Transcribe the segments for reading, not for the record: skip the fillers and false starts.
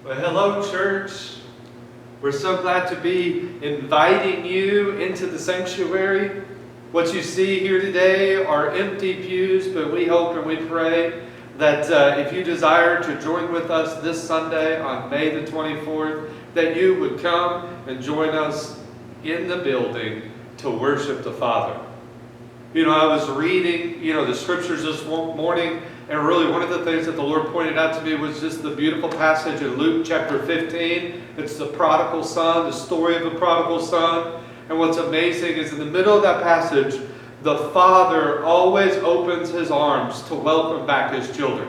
Well, hello, church. We're so glad to be inviting you into the sanctuary. What you see here today are empty pews, but we hope and we pray that if you desire to join with us this Sunday on May the 24th, that you would come and join us in the building to worship the Father. You know, I was reading, the scriptures this morning, and really one of the things that the Lord pointed out to me was just the beautiful passage in Luke chapter 15. It's the prodigal son, the story of the prodigal son. And what's amazing is in the middle of that passage, the Father always opens his arms to welcome back his children.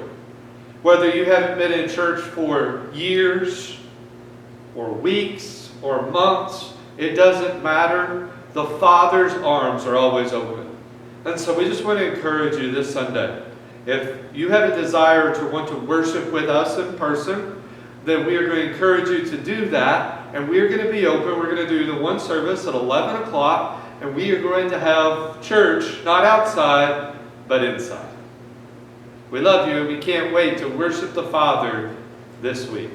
Whether you haven't been in church for years, or weeks, or months, it doesn't matter. The Father's arms are always open. And so we just want to encourage you this Sunday. If you have a desire to want to worship with us in person, then we are going to encourage you to do that. And we are going to be open. We're going to do the one service at 11 o'clock. And we are going to have church, not outside, but inside. We love you and we can't wait to worship the Father this week.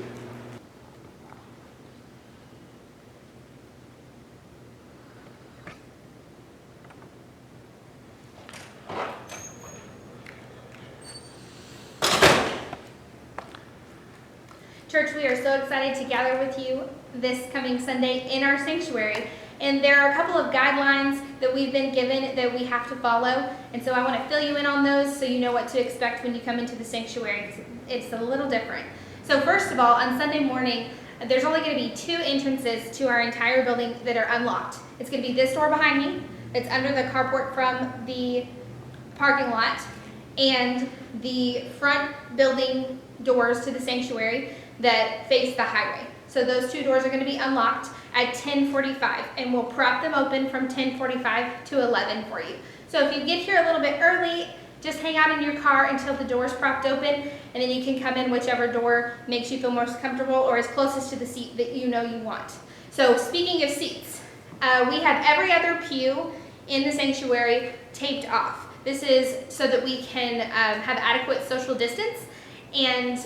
Church, we are so excited to gather with you this coming Sunday in our sanctuary. And there are a couple of guidelines that we've been given that we have to follow. And so I want to fill you in on those so you know what to expect when you come into the sanctuary. It's a little different. So first of all, on Sunday morning, there's only going to be 2 entrances to our entire building that are unlocked. It's going to be this door behind me. It's under the carport from the parking lot. And the front building doors to the sanctuary that face the highway. So those 2 doors are going to be unlocked at 10:45, and we'll prop them open from 10:45 to 11 for you. So if you get here a little bit early, just hang out in your car until the door's propped open, and then you can come in whichever door makes you feel most comfortable or is closest to the seat that you know you want. So speaking of seats, we have every other pew in the sanctuary taped off. This is so that we can have adequate social distance, and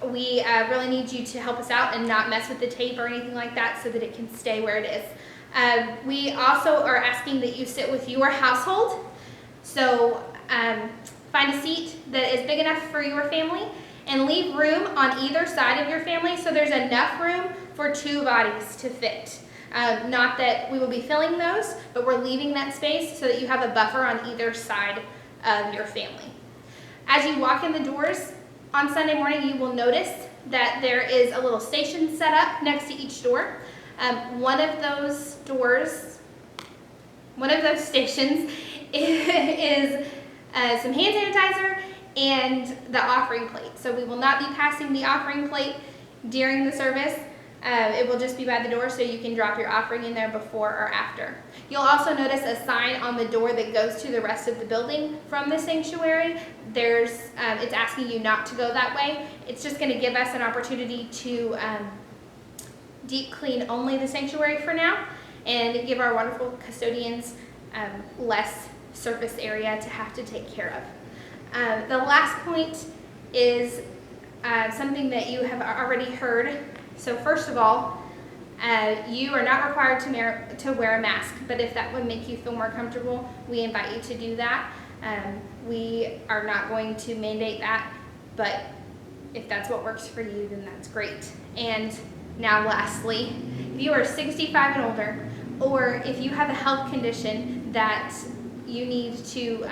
we really need you to help us out and not mess with the tape or anything like that so that it can stay where it is. We also are asking that you sit with your household. So find a seat that is big enough for your family and leave room on either side of your family so there's enough room for 2 bodies to fit. Not that we will be filling those, but we're leaving that space so that you have a buffer on either side of your family. As you walk in the doors, on Sunday morning, you will notice that there is a little station set up next to each door. One of those stations is some hand sanitizer and the offering plate. So we will not be passing the offering plate during the service. It will just be by the door so you can drop your offering in there before or after. You'll also notice a sign on the door that goes to the rest of the building from the sanctuary. It's asking you not to go that way. It's just going to give us an opportunity to deep clean only the sanctuary for now and give our wonderful custodians less surface area to have to take care of. The last point is something that you have already heard. So first of all, you are not required to wear a mask, but if that would make you feel more comfortable, we invite you to do that. We are not going to mandate that, but if that's what works for you, then that's great. And now lastly, if you are 65 and older, or if you have a health condition that you need to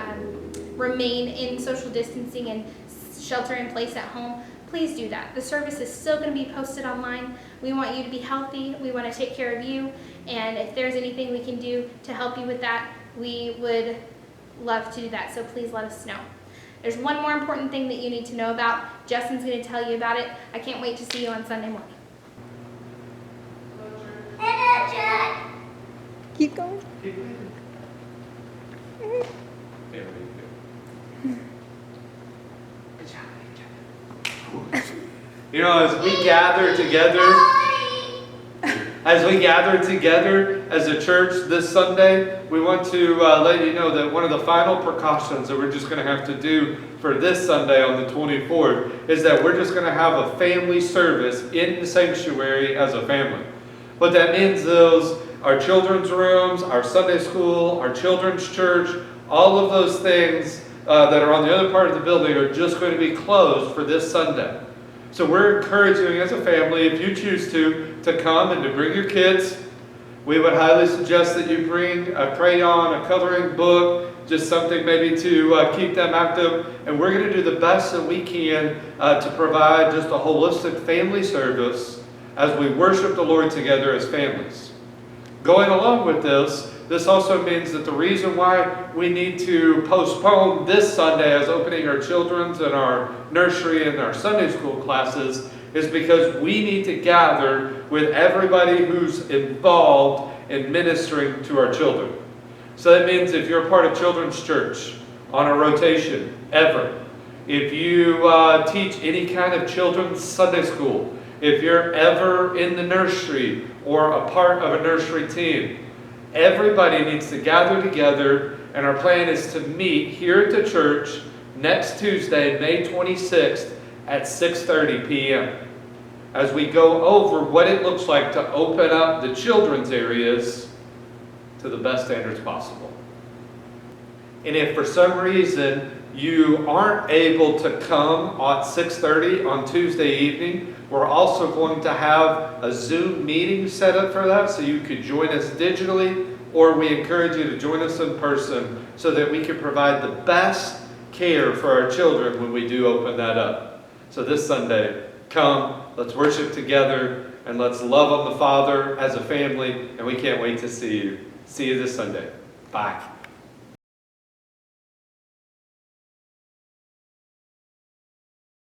remain in social distancing and shelter in place at home, please do that. The service is still going to be posted online. We want you to be healthy. We want to take care of you. And if there's anything we can do to help you with that, we would love to do that. So please let us know. There's one more important thing that you need to know about. Justin's going to tell you about it. I can't wait to see you on Sunday morning. Keep going. There we go. Good job. As we gather together, as a church this Sunday, we want to let you know that one of the final precautions that we're just going to have to do for this Sunday on the 24th is that we're just going to have a family service in the sanctuary as a family. What that means is our children's rooms, our Sunday school, our children's church, all of those things that are on the other part of the building are just going to be closed for this Sunday. So we're encouraging you as a family, if you choose to come and to bring your kids. We would highly suggest that you bring a crayon, a coloring book, just something maybe to keep them active. And we're going to do the best that we can to provide just a holistic family service as we worship the Lord together as families. Going along with this also means that the reason why we need to postpone this Sunday as opening our children's and our nursery and our Sunday school classes is because we need to gather with everybody who's involved in ministering to our children. So that means if you're a part of children's church on a rotation, ever, if you teach any kind of children's Sunday school, if you're ever in the nursery or a part of a nursery team, everybody needs to gather together, and our plan is to meet here at the church next Tuesday, May 26th at 6:30 p.m. as we go over what it looks like to open up the children's areas to the best standards possible. And if for some reason you aren't able to come at 6:30 on Tuesday evening, we're also going to have a Zoom meeting set up for that, so you could join us digitally, or we encourage you to join us in person so that we can provide the best care for our children when we do open that up. So this Sunday, come, let's worship together, and let's love on the Father as a family, and we can't wait to see you. See you this Sunday. Bye.